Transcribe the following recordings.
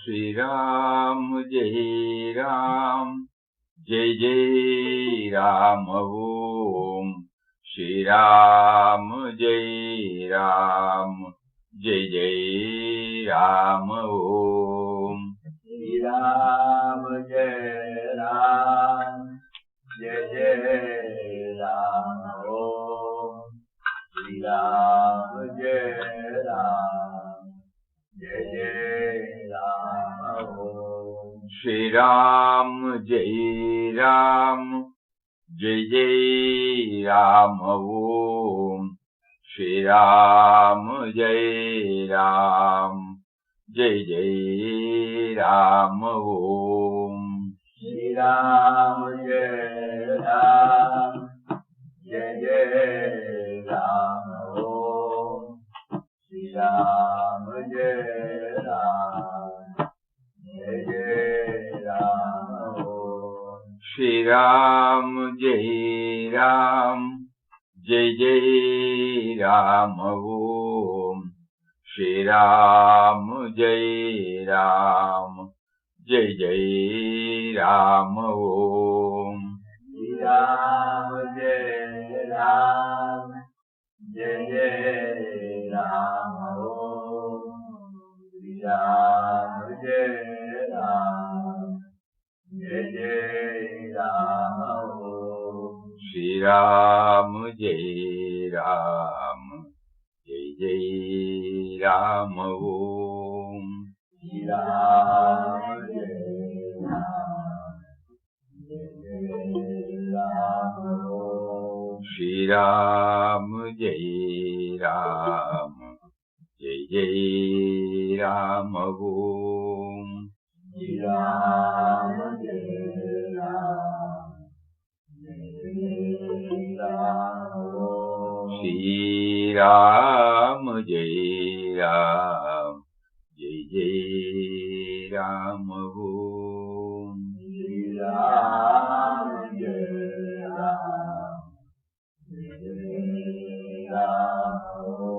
Shri Ram, Jai Ram, Jai Jai Ram Om. Shri Ram, Jai Ram, Jai Jai Ram Om. Shri Ram, Jai Ram, Jai Jai Ram Om. Shri Ram, Jai Ram, Jai Jai Ram Om. Shri Ram, Jai Ram, Jai Jai Ram Om. Shri Ram, Jai Ram, Jai Jai Ram Om. Shri Ram, Jai Ram, Jai Jai Ram Om. Shri Ram, Jai Ram, Jai Jai Ram Om. Shri Ram, Jai Ram, Jai Jai Ram Om. Shri Ram, Jai Ram, Jai Jai Ram Om. Shri Ram, Jai Ram, Jai Jai Ram Om. Shri Ram, Jai Ram, Jai Jai Ram Om. Shri Ram, Jai Ram, Jai Jai Ram Om. Shri Ram, Jai Ram, Jai Jai Ram Om. Shri Ram, Jai Ram, Jai Jai Ram Om. Shri Ram, Jai Ram, Jai Jai Ram Om. Shri Ram, Jai Ram, Jai Jai Ram Om. Shri Ram, Jai Ram, Jai Jai Ram Om.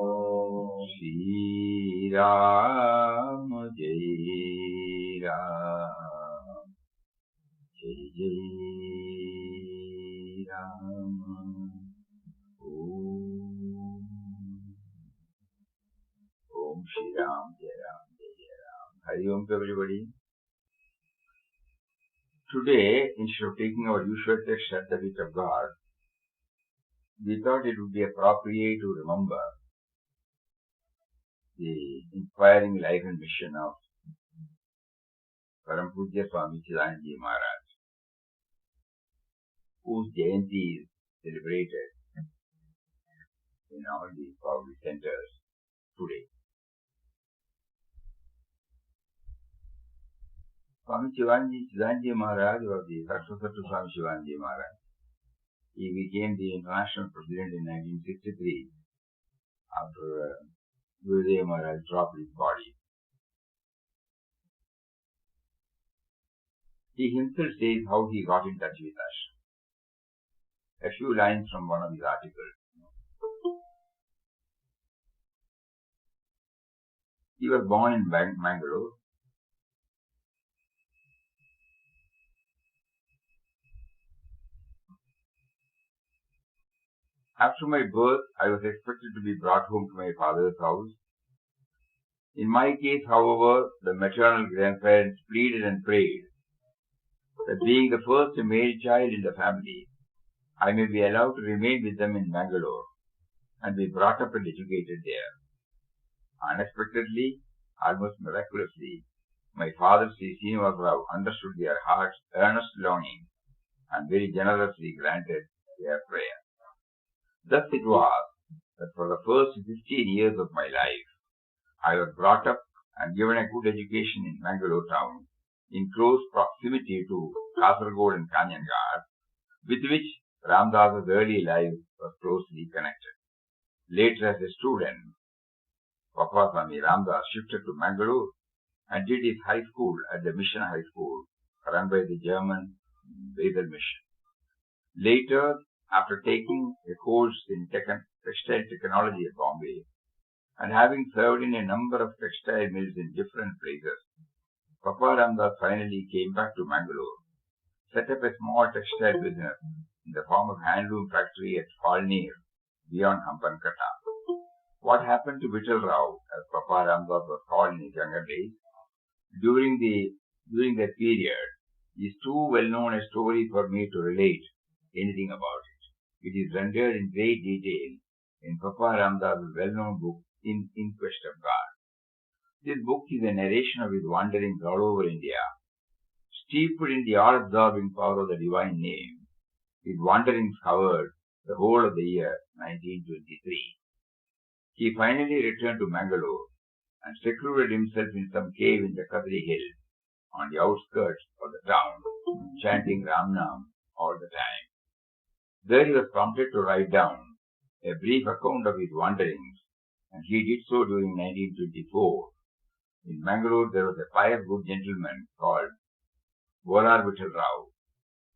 Shri Ram, Jai Ram, Jai Jai Ram Om. Om Shri Ram, Jai Ram, Jai Jai Ram. Hari Om to everybody. Today, instead of taking our usual text at the feet of God, we thought it would be appropriate to remember the inspiring life and mission of Param Pujya Swami Chidanji Maharaj, whose Jayanti is celebrated in all the Pauli centers today. Swami Chidanji Maharaj was the successor to Swami Shivanji Maharaj. He became the international president in 1963 after Gurudev Maharaj dropped his body. He himself says how he got in touch with us. A few lines from one of his articles. He was born in Mangalore. After my birth, I was expected to be brought home to my father's house. In my case, however, the maternal grandparents pleaded and prayed that being the first male child in the family, I may be allowed to remain with them in Mangalore and be brought up and educated there. Unexpectedly, almost miraculously, my father Sri Srinivasa Rao understood their heart's earnest longing and very generously granted their prayer. Thus it was that for the first 15 years of my life, I was brought up and given a good education in Mangalore town in close proximity to Kasaragod and Kanyangar, with which Ramdas's early life was closely connected. Later as a student, Papa Swami Ramdas shifted to Mangalore and did his high school at the Mission High School run by the German Bethel Mission. Later, after taking a course in textile technology at Bombay and having served in a number of textile mills in different places, Papa Ramdas finally came back to Mangalore, set up a small textile business in the form of handloom factory at Falneer, beyond Hampankata. What happened to Vittal Rao, as Papa Ramdas was called in his younger days, during that period is too well known a story for me to relate anything about it. It is rendered in great detail in Papa Ramdas' well-known book, In Quest of God. This book is a narration of his wanderings all over India. Steeped in the all-absorbing power of the divine name, his wanderings covered the whole of the year 1923. He finally returned to Mangalore and secluded himself in some cave in the Kadri Hills on the outskirts of the town, chanting Ramnam all the time. There he was prompted to write down a brief account of his wanderings, and he did so during 1924. In Mangalore, there was a pious good gentleman called Bolar Vittal Rao.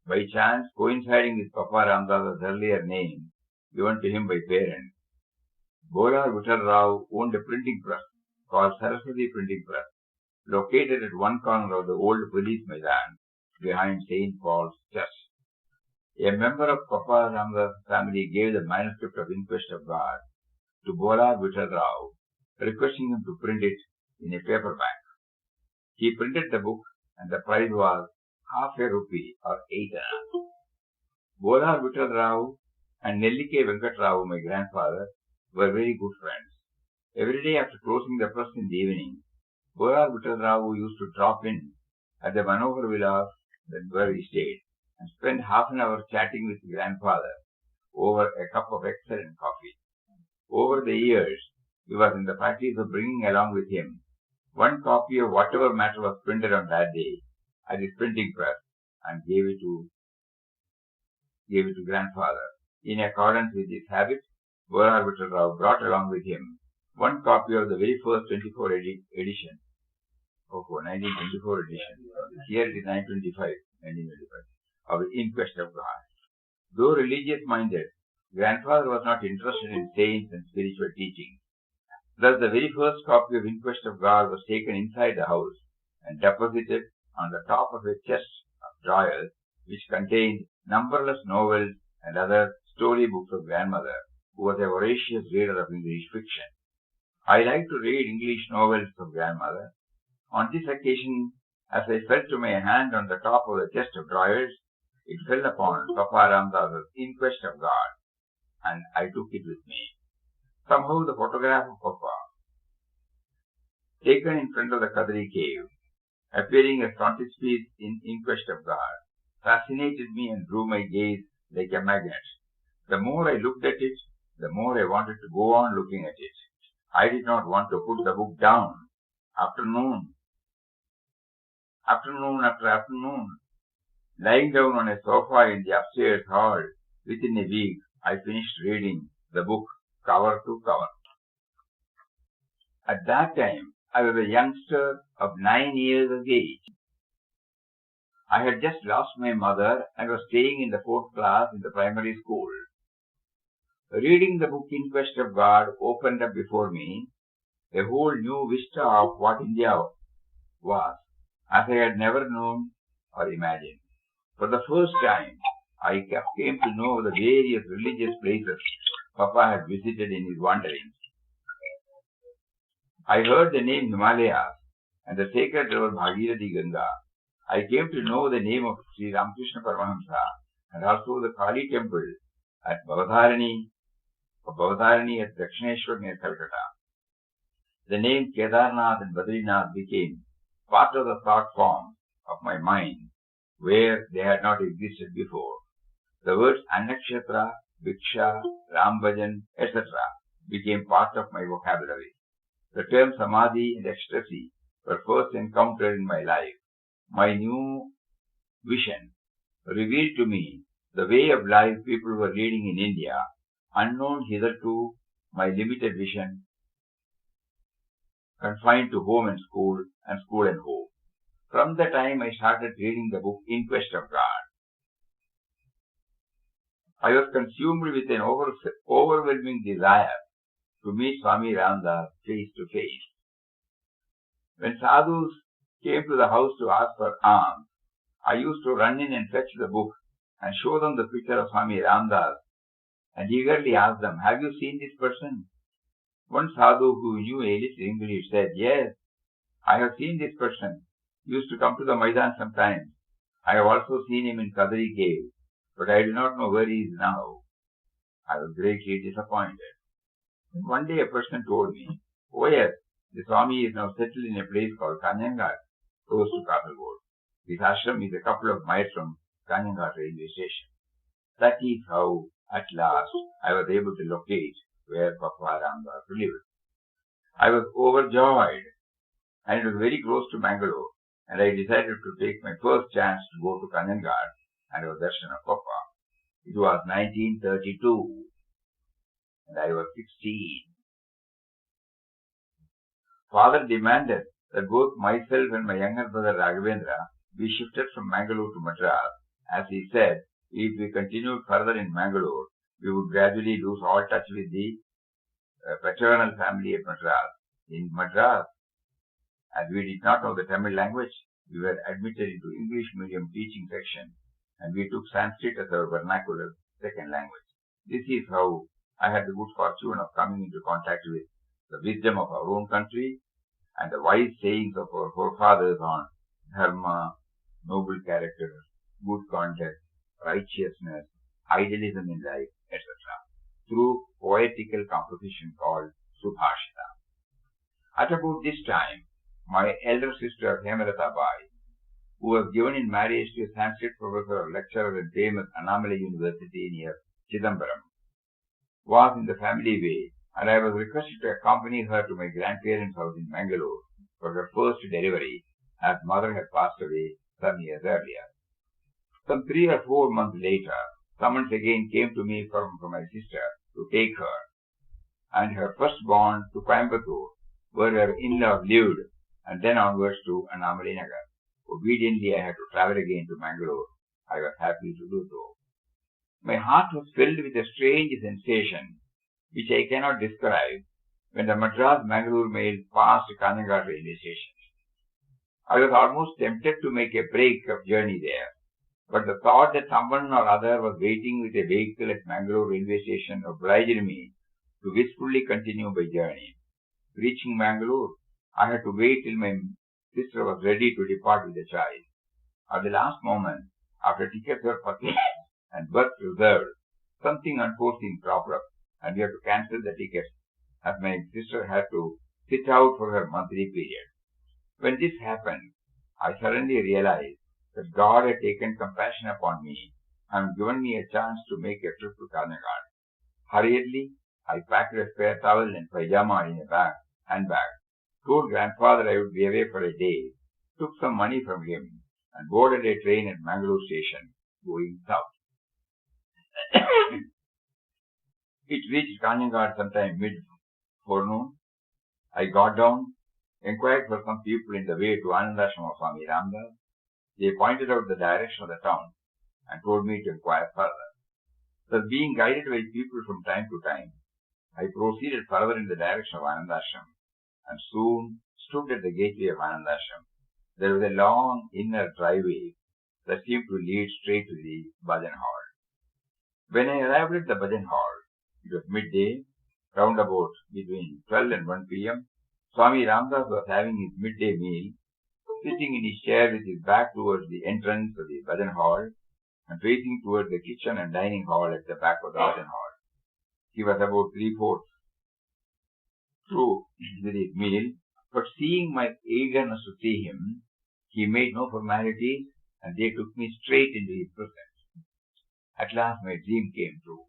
By chance, coinciding with Papa Ramdas' earlier name given to him by parents, Bolar Vittal Rao owned a printing press called Saraswati Printing Press, located at one corner of the old police Maidan behind St. Paul's Church. A member of Papa Ramdas' family gave the manuscript of In Quest of God to Bolar Vittal Rao, requesting him to print it in a paperback. He printed the book, and the price was half a rupee or 8 anna. Bolar Vittal Rao and Nellike Venkat Rao, my grandfather, were very good friends. Every day after closing the press in the evening, Bolar Vittal Rao used to drop in at the Manohar Villas where he stayed and spend half an hour chatting with grandfather over a cup of excellent coffee. Over the years, he was in the practice of bringing along with him one copy of whatever matter was printed on that day at his printing press and gave it to grandfather. In accordance with this habit, Bolar Vittal Rao brought along with him one copy of the very first 1924 edition. Here it is 1925 of In Quest of God. Though religious-minded, grandfather was not interested in saints and spiritual teaching. Thus, the very first copy of In Quest of God was taken inside the house and deposited on the top of a chest of drawers which contained numberless novels and other story books of grandmother, who was a voracious reader of English fiction. I like to read English novels of grandmother. On this occasion, as I felt to my hand on the top of the chest of drawers, it fell upon Papa Ramdas' In Quest of God, and I took it with me. Somehow the photograph of Papa, taken in front of the Kadri cave, appearing as frontispiece in Quest of God, fascinated me and drew my gaze like a magnet. The more I looked at it, the more I wanted to go on looking at it. I did not want to put the book down. Afternoon after afternoon, lying down on a sofa in the upstairs hall, within a week, I finished reading the book cover to cover. At that time, I was a youngster of 9 years of age. I had just lost my mother and was staying in the 4th class in the primary school. Reading the book In Quest of God opened up before me a whole new vista of what India was, as I had never known or imagined. For the first time, I came to know the various religious places Papa had visited in his wanderings. I heard the name Himalayas and the sacred river Bhagirathi Ganga. I came to know the name of Sri Ramakrishna Paramahamsa and also the Kali temple at Bhavadharani at Dakshineshwar near Calcutta. The name Kedarnath and Badrinath became part of the thought form of my mind where they had not existed before. The words Annakshetra, Bhiksha, Rambhajan, etc. became part of my vocabulary. The term Samadhi and ecstasy were first encountered in my life. My new vision revealed to me the way of life people were leading in India, unknown hitherto, my limited vision confined to home and school and home. From the time I started reading the book In Quest of God, I was consumed with an overwhelming desire to meet Swami Ramdas face to face. When sadhus came to the house to ask for alms, I used to run in and fetch the book and show them the picture of Swami Ramdas and eagerly ask them, have you seen this person? One sadhu who knew a little English said, yes, I have seen this person. He used to come to the Maidan sometimes. I have also seen him in Kadari cave, but I do not know where he is now. I was greatly disappointed. Then one day a person told me, oh yes, the Swami is now settled in a place called Kanyangar, close to Kasaragod. This ashram is a couple of miles from Kanyangar railway station. That is how, at last, I was able to locate where Papa Ramdas lived. I was overjoyed, and it was very close to Mangalore, and I decided to take my first chance to go to Kanyangar and have darshan of Papa. It was 1932, and I was 16. Father demanded that both myself and my younger brother Raghavendra be shifted from Mangalore to Madras, as he said, if we continued further in Mangalore, we would gradually lose all touch with the paternal family at Madras. In Madras, as we did not know the Tamil language, we were admitted into English medium teaching section, and we took Sanskrit as our vernacular second language. This is how I had the good fortune of coming into contact with the wisdom of our own country and the wise sayings of our forefathers on dharma, noble character, good conduct, righteousness, idealism in life, etc. through poetical composition called Subhashita. At about this time, my elder sister Hemalata Bai, who was given in marriage to a Sanskrit professor or lecturer at famous Annamalai University near Chidambaram, was in the family way, and I was requested to accompany her to my grandparents' house in Mangalore for her first delivery, as mother had passed away some years earlier. Some 3 or 4 months later, summons again came to me from my sister to take her and her firstborn to Coimbatore, where her in-laws lived, and then onwards to Annamalai Nagar. Obediently, I had to travel again to Mangalore. I was happy to do so. My heart was filled with a strange sensation, which I cannot describe, when the Madras-Mangalore mail passed Kanyangar railway station. I was almost tempted to make a break of journey there, but the thought that someone or other was waiting with a vehicle at Mangalore railway station obliged me to wistfully continue my journey. Reaching Mangalore, I had to wait till my sister was ready to depart with the child. At the last moment, after tickets were purchased and berths reserved, something unforeseen cropped up, and we had to cancel the tickets, as my sister had to sit out for her monthly period. When this happened, I suddenly realized that God had taken compassion upon me and given me a chance to make a trip to Kanyangar. Hurriedly, I packed a spare towel and pajama in a handbag, told grandfather I would be away for a day, took some money from him, and boarded a train at Mangalore station, going south. It reached Kanyangar sometime mid-forenoon. I got down, inquired for some people in the way to Anandashram of Swami Ramdas. They pointed out the direction of the town and told me to inquire further. Thus, being guided by people from time to time, I proceeded further in the direction of Anandashram and soon stood at the gateway of Anandashram. There was a long inner driveway that seemed to lead straight to the bhajan hall. When I arrived at the bhajan hall, it was midday, round about between 12 and 1 p.m. Swami Ramdas was having his midday meal, sitting in his chair with his back towards the entrance of the bhajan hall and facing towards the kitchen and dining hall at the back of the bhajan hall. He was about 3/4 through with his meal, but seeing my eagerness to see him, he made no formalities, and they took me straight into his presence. At last my dream came true.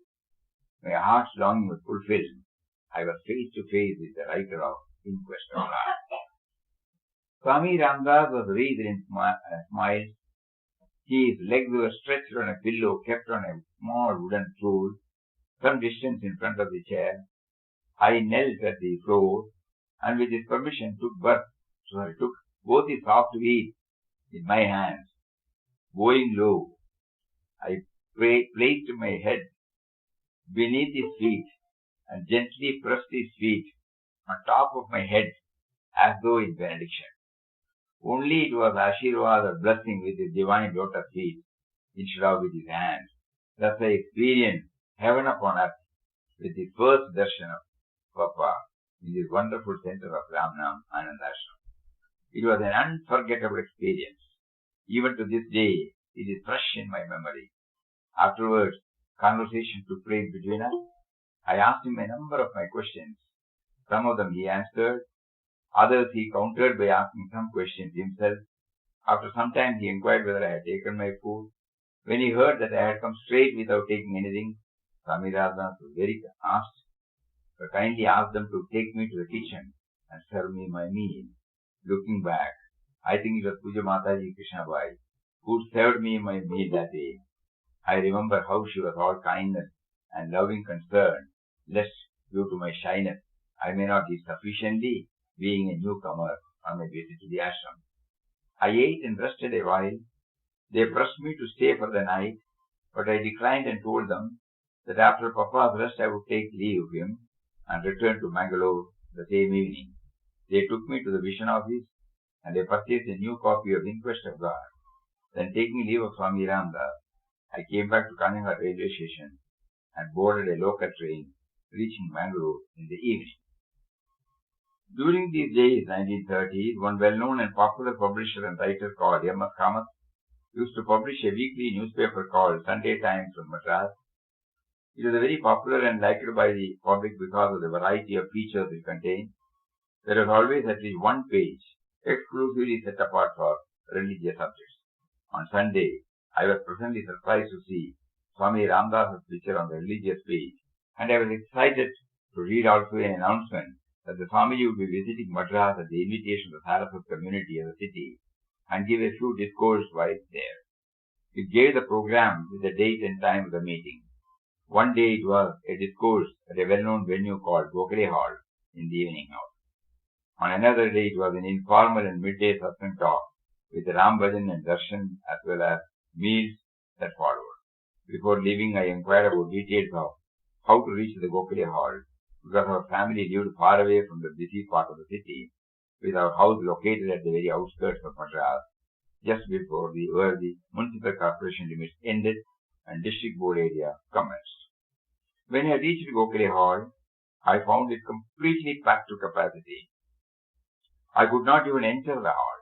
My heart's longing was fulfilled. I was face to face with the writer of In Quest of God. Swami Ramdas was wreathed in smiles. His legs were stretched on a pillow kept on a small wooden stool, some distance in front of the chair. I knelt at the floor, and with his permission took both his soft feet in my hands. Bowing low, I placed my head beneath his feet and gently pressed his feet on top of my head as though in benediction. Only it was Ashirwad or blessing with his divine lotus feet instead of with his hands. Thus I experienced heaven upon earth with the first darshan of Papa in this wonderful center of Ramnam Anandashram. It was an unforgettable experience. Even to this day, it is fresh in my memory. Afterwards, conversation took place between us. I asked him a number of my questions. Some of them he answered. Others he countered by asking some questions himself. After some time, he inquired whether I had taken my food. When he heard that I had come straight without taking anything, Swami Ramdas was very asked, but kindly asked them to take me to the kitchen and serve me my meal. Looking back, I think it was Puja Mataji Krishnabai who served me my meal that day. I remember how she was all kindness and loving concern, lest due to my shyness, I may not eat sufficiently, being a newcomer on my visit to the ashram. I ate and rested a while. They pressed me to stay for the night, but I declined and told them that after Papa's rest I would take leave of him and return to Mangalore the same evening. They took me to the Vision Office and I purchased a new copy of Inquest of God. Then taking leave of Swami Ramdas, I came back to Kanihar railway station and boarded a local train, reaching Mangalore in the evening. During these days, 1930s, one well-known and popular publisher and writer called M.S. Kamath used to publish a weekly newspaper called Sunday Times from Madras. It was very popular and liked by the public because of the variety of features it contained. There was always at least one page exclusively set apart for religious subjects. On Sunday, I was pleasantly surprised to see Swami Ramdas' picture on the religious page, and I was excited to read also an announcement that the Swamiji would be visiting Madras at the invitation of the Saraswat community of the city and give a few discourses while there. It gave the program with the date and time of the meeting. One day it was a discourse at a well-known venue called Gokhale Hall in the evening hour. On another day it was an informal and midday satsang talk with Ram Bhajan and Darshan as well as meals that followed. Before leaving, I inquired about details of how to reach the Gokhale Hall because our family lived far away from the busy part of the city, with our house located at the very outskirts of Madras, just before where the municipal corporation limits ended and district board area commenced. When I reached Gokhale Hall, I found it completely packed to capacity. I could not even enter the hall.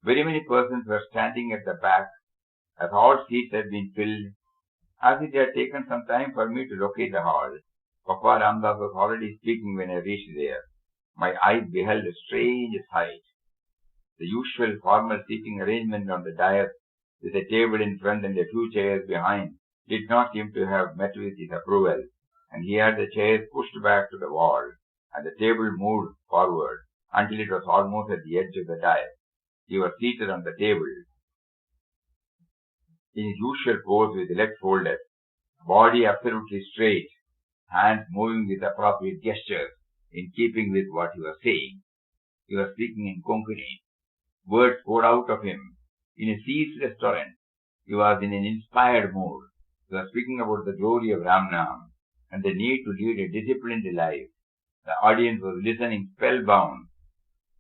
Very many persons were standing at the back, as all seats had been filled. As it had taken some time for me to locate the hall, Papa Ramdas was already speaking when I reached there. My eyes beheld a strange sight. The usual formal seating arrangement on the dais, with a table in front and a few chairs behind, did not seem to have met with his approval, and he had the chairs pushed back to the wall, and the table moved forward until it was almost at the edge of the dais. He was seated on the table in his usual pose with legs folded, body absolutely straight, hands moving with appropriate gestures in keeping with what he was saying. He was speaking in Konkani. Words poured out of him in a ceaseless torrent. He was in an inspired mood. He was speaking about the glory of Ramnam and the need to lead a disciplined life. The audience was listening spellbound,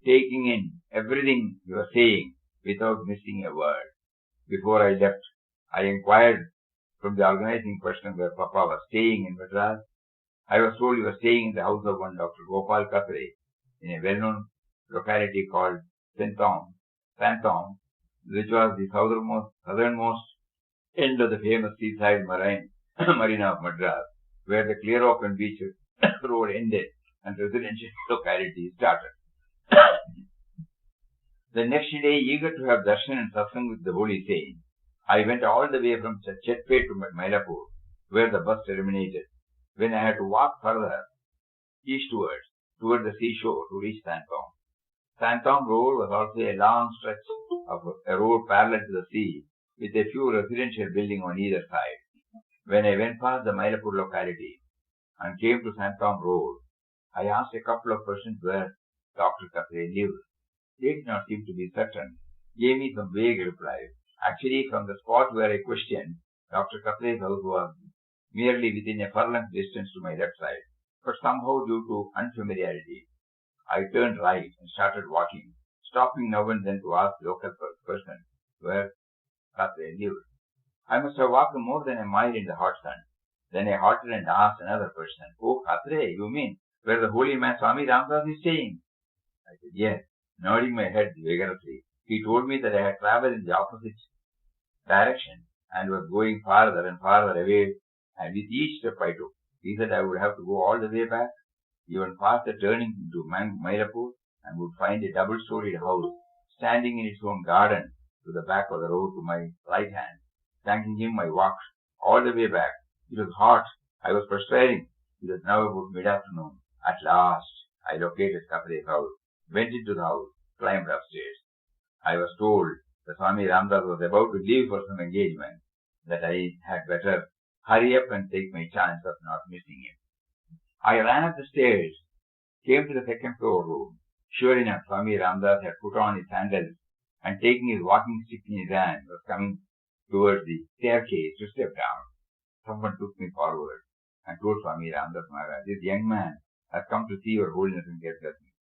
taking in everything he was saying without missing a word. Before I left, I inquired from the organizing person where Papa was staying in Madras. I was told he was staying in the house of one Dr. Gopal Katre in a well-known locality called Santom, which was the southernmost end of the famous seaside marina of Madras, where the clear open beach road ended and residential locality started. The next day, eager to have darshan and satsang with the holy saint, I went all the way from Chetpe to Mylapore, where the bus terminated. When I had to walk further eastwards, toward the seashore to reach Santom. Santom Road was also a long stretch of a road parallel to the sea, with a few residential buildings on either side. When I went past the Mylapore locality and came to Santom Road, I asked a couple of persons where Dr. Katre lived. They did not seem to be certain, gave me some vague replies. Actually, from the spot where I questioned, Dr. Katre's house was merely within a furlong distance to my left side, but somehow due to unfamiliarity, I turned right and started walking stopping now and then to ask the local person where Katre lived. I must have walked more than a mile in the hot sun. Then I halted and asked another person, "Oh, Katre, you mean where the holy man Swami Ramdas is staying?" I said, "Yes," nodding my head vigorously. He told me that I had traveled in the opposite direction and was going farther and farther away, and with each step I took, he said I would have to go all the way back, even past the turning into Mylapore, and would find a double-storied house standing in its own garden to the back of the road to my right hand. Thanking him, I walked all the way back. It was hot. I was perspiring. It was now about mid-afternoon. At last, I located Katre's house, went into the house, climbed upstairs. I was told that Swami Ramdas was about to leave for some engagement, that I had better hurry up and take my chance of not missing him. I ran up the stairs, came to the second floor room. Sure enough, Swami Ramdas had put on his sandals and taking his walking stick in his hand was coming towards the staircase to step down. Someone took me forward and told Swami Ramdas Maharaj, "This young man has come to see your holiness and get blessings."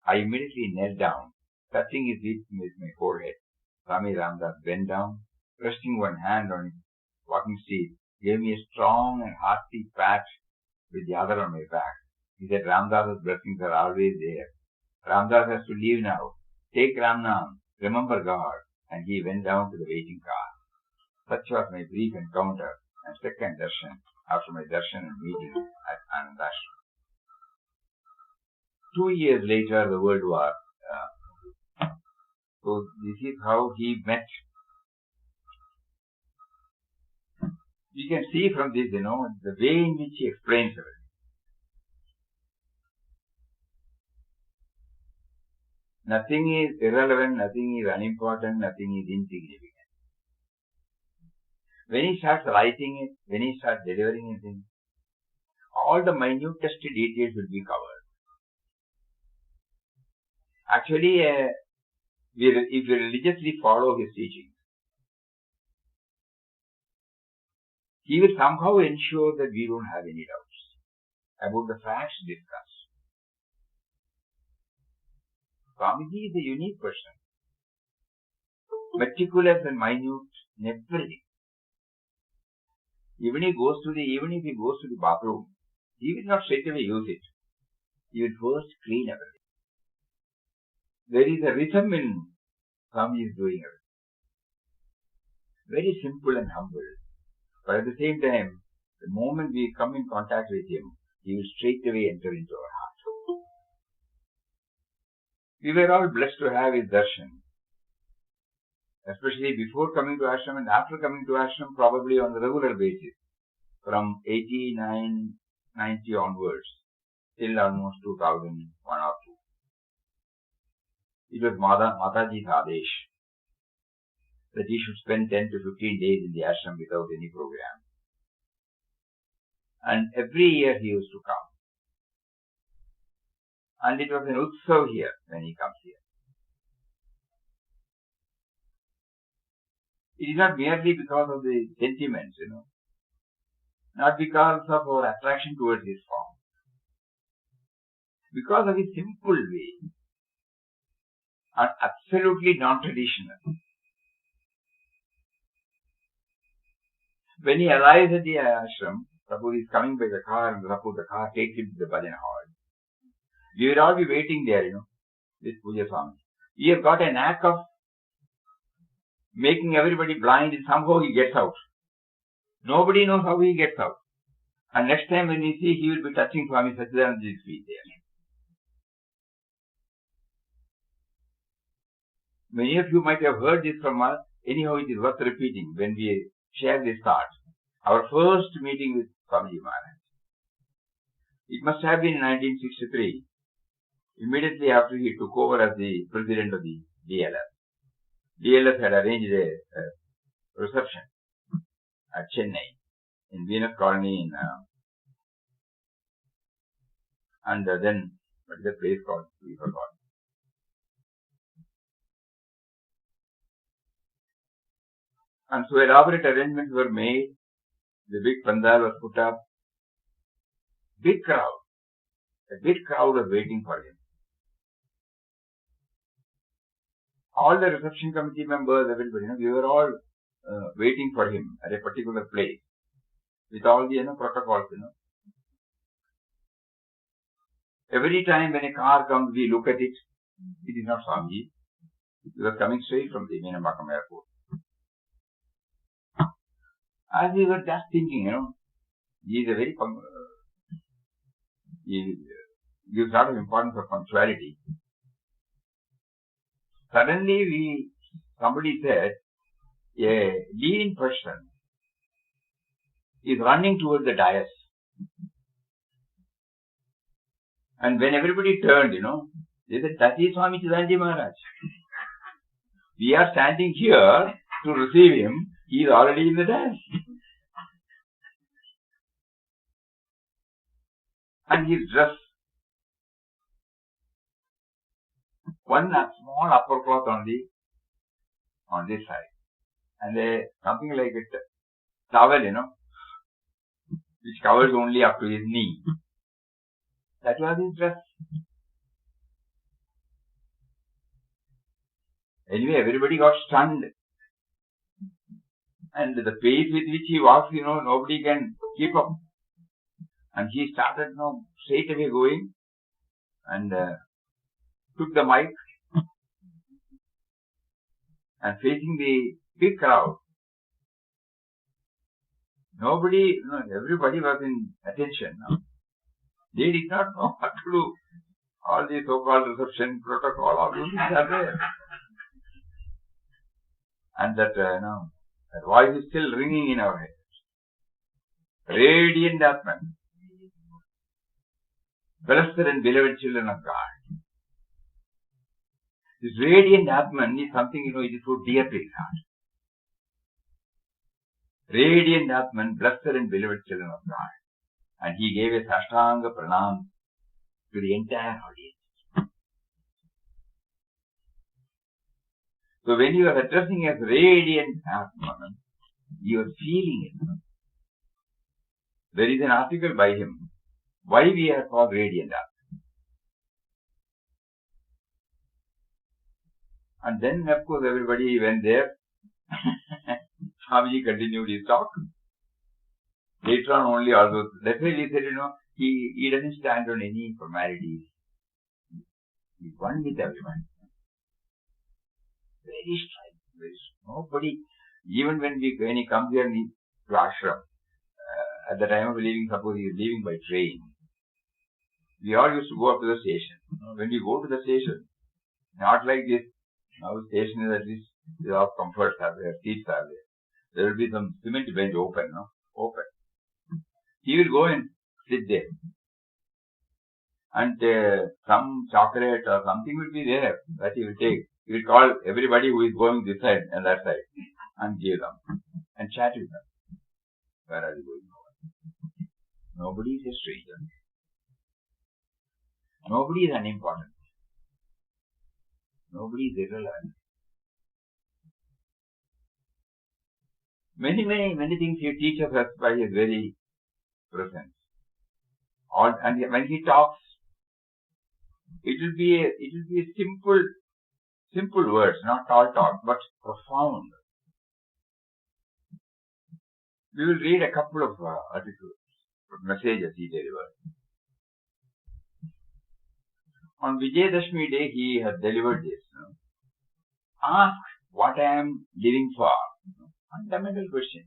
I immediately knelt down, touching his lips with my forehead. Swami Ramdas bent down, resting one hand on his walking stick, gave me a strong and hearty pat with the other on my back. He said, "Ramdas's blessings are always there. Ramdas has to leave now. Take Ramnam, remember God." And he went down to the waiting car. Such was my brief encounter and second darshan after my darshan and meeting at Anandashram. 2 years later, the World War. So this is how he met. You can see from this, the way in which he explains everything. Nothing is irrelevant, nothing is unimportant, nothing is insignificant. When he starts writing it, when he starts delivering it, all the minutest details will be covered. Actually, if we religiously follow his teachings, he will somehow ensure that we don't have any doubts about the facts discussed. Swamiji is a unique person, meticulous and minute in everything. Even if he goes to the bathroom, he will not straight away use it. He will first clean everything. There is a rhythm in Swamiji's doing everything. Very simple and humble. But at the same time, the moment we come in contact with him, he will straight away enter into our heart. We were all blessed to have his darshan, especially before coming to ashram and after coming to ashram, probably on a regular basis, from 89, 90 onwards, till almost 2001 or 2. It was Mataji's Adesh that he should spend 10 to 15 days in the ashram without any program. And every year he used to come. And it was an utsav here when he comes here. It is not merely because of the sentiments, not because of our attraction towards his form. Because of his simple way and absolutely non-traditional. When he arrives at the ashram, suppose he is coming by the car and suppose the car takes him to the bhajan hall. We will all be waiting there, with Puja Swami. He has got a knack of making everybody blind and somehow he gets out. Nobody knows how he gets out. And next time when we see, he will be touching Swami Sachidanandaji's feet there. Many of you might have heard this from us. Anyhow, it is worth repeating when we share this thought. Our first meeting with Swamiji Maharaj. It must have been in 1963, immediately after he took over as the president of the DLF. DLF had arranged a reception at Chennai, in Venus Colony, and then, what is the place called? We forgot. And so elaborate arrangements were made. The big pandal was put up. A big crowd was waiting for him. all the reception committee members, everybody, we were all waiting for him at a particular place with all the protocols. Every time when a car comes, we look at it. It is not Swamiji. It was coming straight from the Meenambakam airport. As we were just thinking, he is a very he gives a lot of importance for punctuality. Suddenly somebody said, a leading person is running towards the dais. And when everybody turned, they said, that is Swami Chidanji Maharaj. We are standing here to receive him. He is already in the dais. And his dress, one small upper cloth only on this side. And something like a towel, which covers only up to his knee. That was his dress. Anyway, everybody got stunned. And the pace with which he walks, nobody can keep up. And he started straight away going and took the mic and facing the big crowd. Everybody was in attention. They did not know what to do. All the so-called reception protocol, all those things are there. And that, that voice is still ringing in our heads. Radiant Atman. Blessed and beloved children of God. This radiant Atman is something, it is so dear to his heart. Radiant Atman, blessed and beloved children of God. And he gave a Sashtanga Pranam to the entire audience. So when you are addressing as radiant Atman, you are feeling it. There is an article by him, why we are called radiant Atman. And then, of course, everybody went there. Swamiji continued his talk. Later on only also, that's why we said, he doesn't stand on any formalities. He's one with everyone. Very striking. Nobody, even when he comes here to ashram, at the time of leaving, suppose he is leaving by train, we all used to go up to the station. When we go to the station, not like this, now the station is at least, there are comforts are there, seats are there. There will be some cement bench open. He will go and sit there. And some chocolate or something will be there that he will take. He will call everybody who is going this side and that side and give them and chat with them. Where are you going? Nobody is a stranger. Nobody is unimportant. Nobody is irrelevant. Many things he teaches us by his very presence. And when he talks, it will be a simple words, not tall talk, but profound. We will read a couple of articles, messages he delivered. On Vijayadashmi day, he had delivered this. Ask what I am living for. Fundamental question.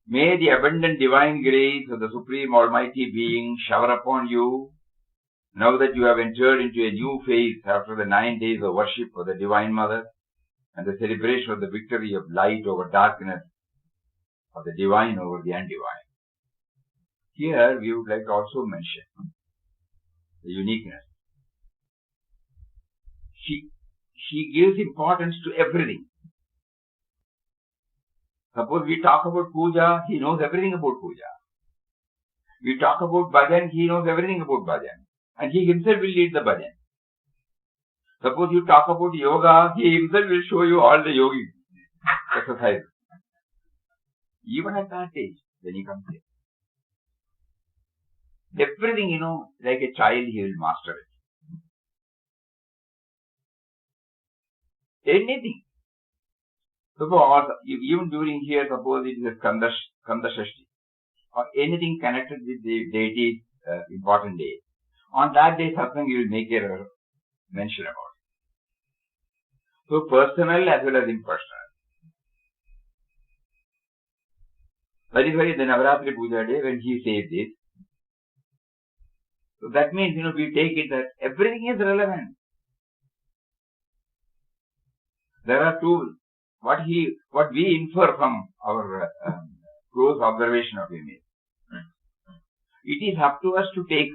May the abundant divine grace of the Supreme Almighty Being shower upon you now that you have entered into a new phase after the 9 days of worship of the Divine Mother and the celebration of the victory of light over darkness, of the divine over the undivine. Here we would like to also mention the uniqueness. She gives importance to everything. Suppose we talk about puja, he knows everything about puja. We talk about bhajan, he knows everything about bhajan. And he himself will lead the bhajan. Suppose you talk about yoga, he himself will show you all the yogic exercises. Even at that age, when he comes here. Everything, like a child, he will master it. Anything. Suppose, even during here, suppose it is a Skanda Shashti, or anything connected with the deity's important day. On that day, something you will make a mention about. So, personal as well as impersonal. That is why the Navaratri Puja day, when he says this, so that means, we take it that everything is relevant. There are two, what we infer from our close observation of him is, it is up to us to take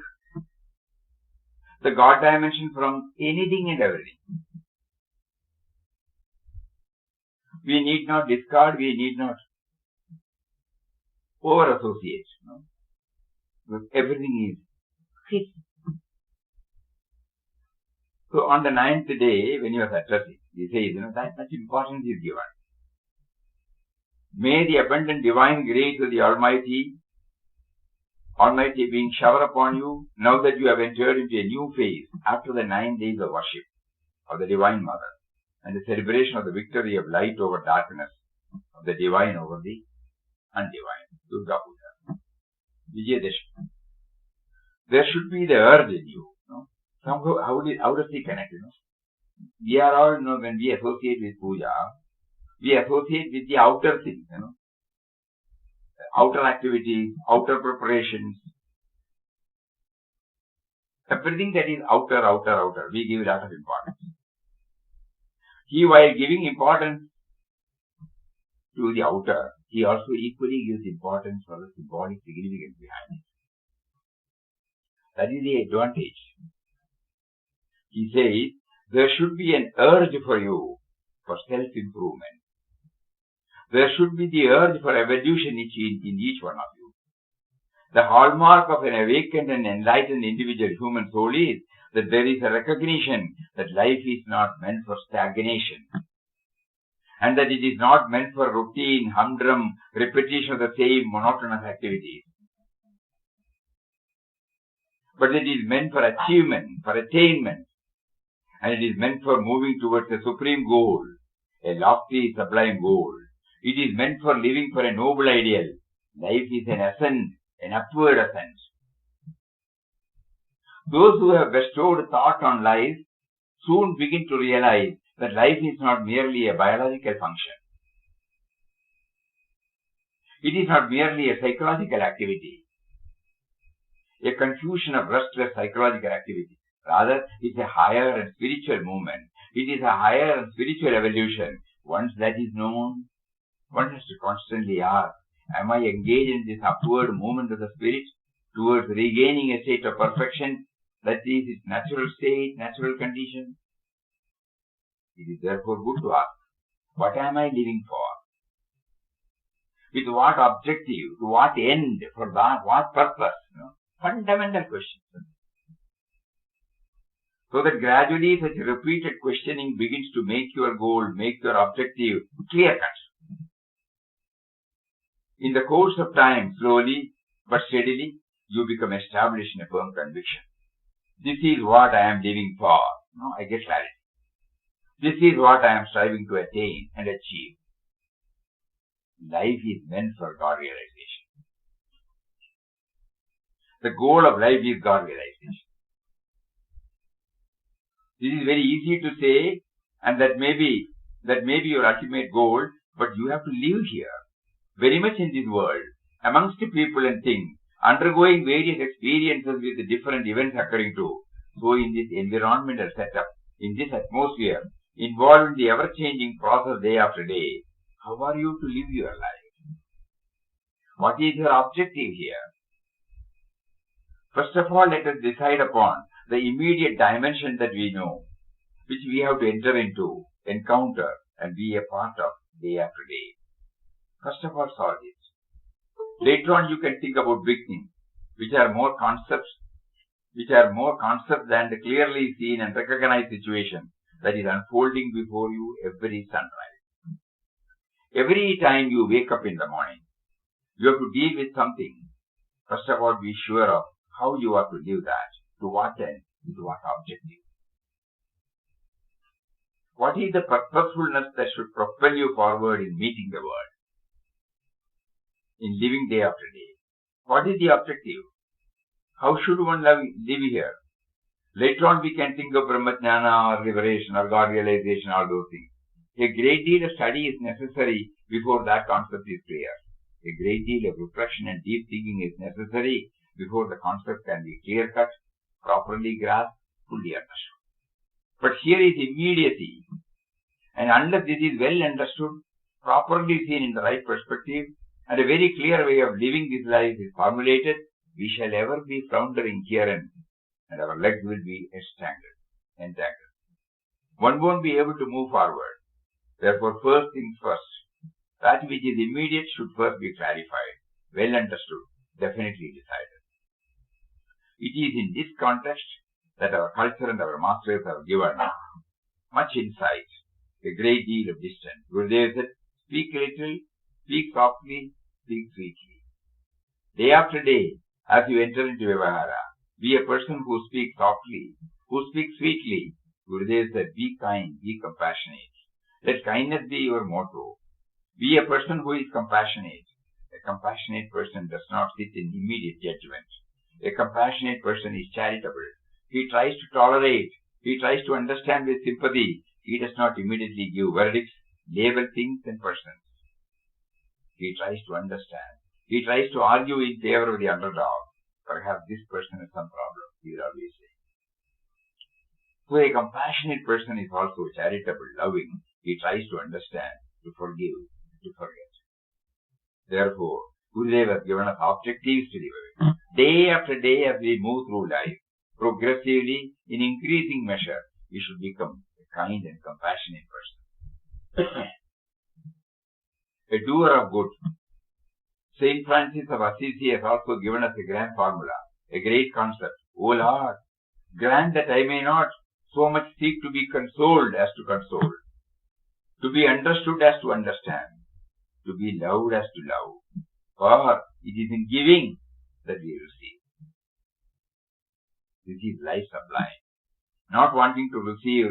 the God dimension from anything and everything. We need not discard, we need not over-associate. Because everything is his. So on the 9th day, when he was addressing, he says, that much importance is given. May the abundant divine grace of the Almighty being showered upon you, now that you have entered into a new phase after the 9 days of worship of the Divine Mother and the celebration of the victory of light over darkness, of the divine over the undivine. Durga Puja. Vijayadashmi. There should be the urge in you. Somehow, how does he connect? We are all, when we associate with puja, we associate with the outer things, outer activities, outer preparations. Everything that is outer, we give a lot of importance. He, while giving importance to the outer, he also equally gives importance for the symbolic significance behind it. That is the advantage. He says, there should be an urge for you for self-improvement. There should be the urge for evolution in each one of you. The hallmark of an awakened and enlightened individual human soul is that there is a recognition that life is not meant for stagnation, and that it is not meant for routine, humdrum repetition of the same monotonous activities, but it is meant for achievement, for attainment, and it is meant for moving towards a supreme goal, a lofty, sublime goal. It is meant for living for a noble ideal. Life is an ascent, an upward ascent. Those who have bestowed thought on life soon begin to realize that life is not merely a biological function. It is not merely a psychological activity, a confusion of restless psychological activity. Rather, it's a higher and spiritual movement. It is a higher and spiritual evolution. Once that is known, one has to constantly ask, am I engaged in this upward movement of the spirit towards regaining a state of perfection that is its natural state, natural condition? It is therefore good to ask, what am I living for? With what objective? To what end? For what purpose? Fundamental questions. So that gradually such repeated questioning begins to make your goal, make your objective clear-cut. In the course of time, slowly but steadily, you become established in a firm conviction. This is what I am living for. I get clarity. This is what I am striving to attain and achieve. Life is meant for God realization. The goal of life is God realization. This is very easy to say, and that may be your ultimate goal, but you have to live here, very much in this world, amongst people and things, undergoing various experiences with the different events occurring too. So in this environmental setup, in this atmosphere, involved in the ever-changing process day after day, how are you to live your life? What is your objective here? First of all, let us decide upon the immediate dimension that we know, which we have to enter into, encounter, and be a part of day after day. First of all, solve it. Later on, you can think about big things, which are more concepts than the clearly seen and recognized situation that is unfolding before you every sunrise. Every time you wake up in the morning, you have to deal with something. First of all, be sure of how you are to live that, to what end, with what objective. What is the purposefulness that should propel you forward in meeting the world, in living day after day? What is the objective? How should one live here? Later on we can think of Brahmajnana or liberation or God realization, all those things. A great deal of study is necessary before that concept is clear. A great deal of reflection and deep thinking is necessary before the concept can be clear-cut, properly grasped, fully understood. But here is immediacy, and unless this is well understood, properly seen in the right perspective, and a very clear way of living this life is formulated, we shall ever be floundering here and our legs will be entangled. One won't be able to move forward. Therefore, first things first. That which is immediate should first be clarified, well understood, definitely decided. It is in this context that our culture and our masters have given much insight, a great deal of distance. Gurudev said, speak little, speak softly, speak sweetly. Day after day, as you enter into Vyavahara, be a person who speaks softly, who speaks sweetly. Gurudev said, be kind, be compassionate. Let kindness be your motto. Be a person who is compassionate. A compassionate person does not sit in immediate judgment. A compassionate person is charitable. He tries to tolerate. He tries to understand with sympathy. He does not immediately give verdicts, label things and persons. He tries to understand. He tries to argue in favor of the underdog. Perhaps this person has some problem, he will always say. So a compassionate person is also charitable, loving. He tries to understand, to forgive, to forget. Therefore, Gurudev has given us objectives to live with. Day after day as we move through life, progressively, in increasing measure, we should become a kind and compassionate person. A doer of good. Saint Francis of Assisi has also given us a grand formula, a great concept. O Lord, grant that I may not so much seek to be consoled as to console, to be understood as to understand, to be loved as to love. For it is in giving that we receive. This is life sublime. Not wanting to receive,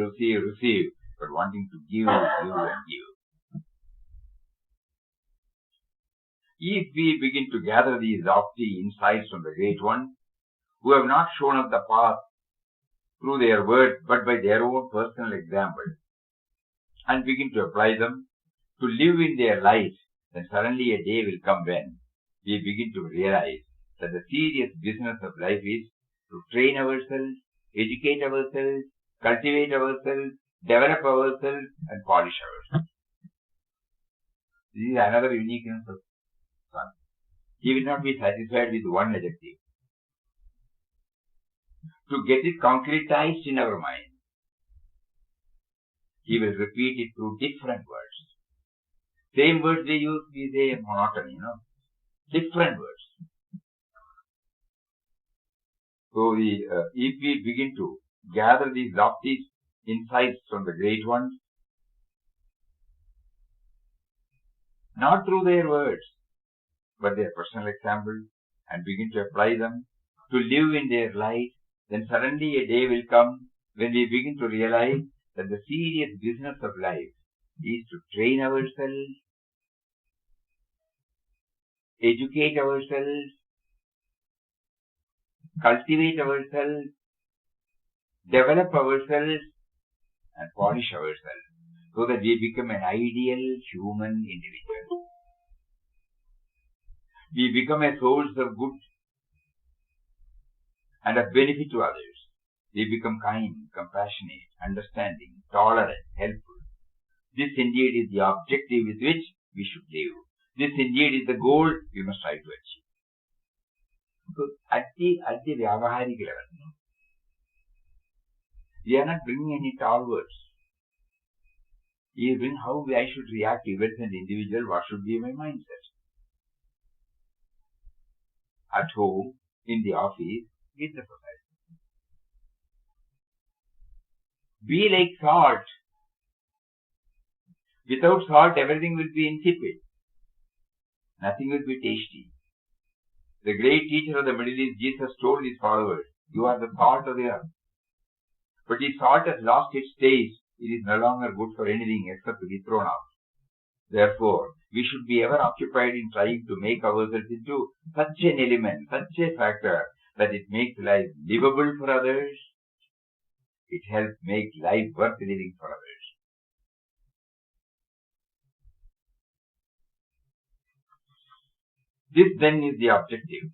but wanting to give and give. If we begin to gather these lofty insights from the Great Ones, who have not shown us the path through their words, but by their own personal example, and begin to apply them, to live in their light, then suddenly a day will come when we begin to realize that the serious business of life is to train ourselves, educate ourselves, cultivate ourselves, develop ourselves, and polish ourselves. This is another uniqueness of Sun. He will not be satisfied with one adjective. To get it concretized in our mind, he will repeat it through different words. Same words they use, we say monotony, different words. So if we begin to gather these lofty insights from the Great Ones, not through their words, but their personal example, and begin to apply them, to live in their light, then suddenly a day will come when we begin to realize that the serious business of life is to train ourselves, educate ourselves, cultivate ourselves, develop ourselves, and polish ourselves, so that we become an ideal human individual. We become a source of good and of benefit to others. We become kind, compassionate, understanding, tolerant, helpful. This indeed is the objective with which we should live. This indeed is the goal we must try to achieve. So at the Vyavaharic level, we are not bringing any tall words. We bring how I should react to events and individual, what should be my mindset. At home, in the office, in the society. Be like salt. Without salt, everything will be insipid. Nothing will be tasty. The great teacher of the Middle East, Jesus, told his followers, you are the salt of the earth. But the salt has lost its taste. It is no longer good for anything except to be thrown out. Therefore, we should be ever occupied in trying to make ourselves into such an element, such a factor, that it makes life livable for others. It helps make life worth living for others. This then is the objective.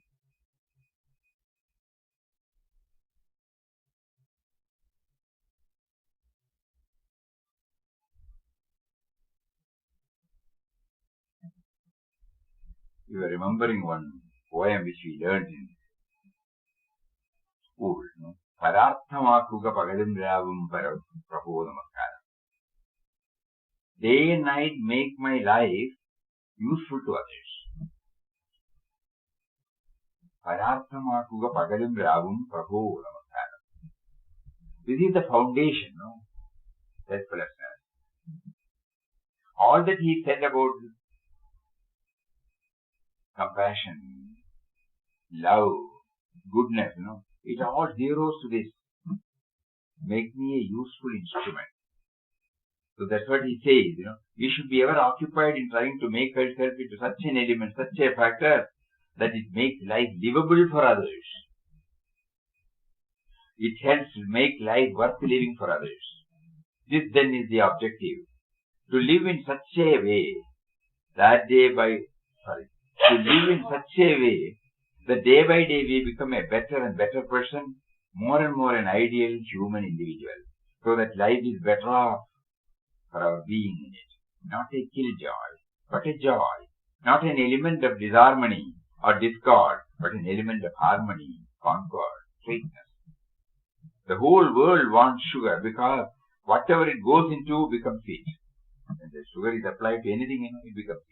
We were remembering one poem which we learned in school. Pararthamakuga pagadum ravam prabhu namaskara. Day and night make my life useful to others. Pararthamakuga pagadum ravam prabhu namaskara. This is the foundation, self-lessness. All that he said about compassion, love, goodness, it all zeroes to this. Make me a useful instrument. So that's what he says, we should be ever occupied in trying to make ourselves into such an element, such a factor, that it makes life livable for others. It helps make life worth living for others. This then is the objective. To live in such a way that day by we become a better and better person, more and more an ideal human individual, so that life is better off for our being in it. Not a killjoy, but a joy. Not an element of disharmony or discord, but an element of harmony, concord, sweetness. The whole world wants sugar because whatever it goes into becomes sweet. When the sugar is applied to anything, it becomes sweet.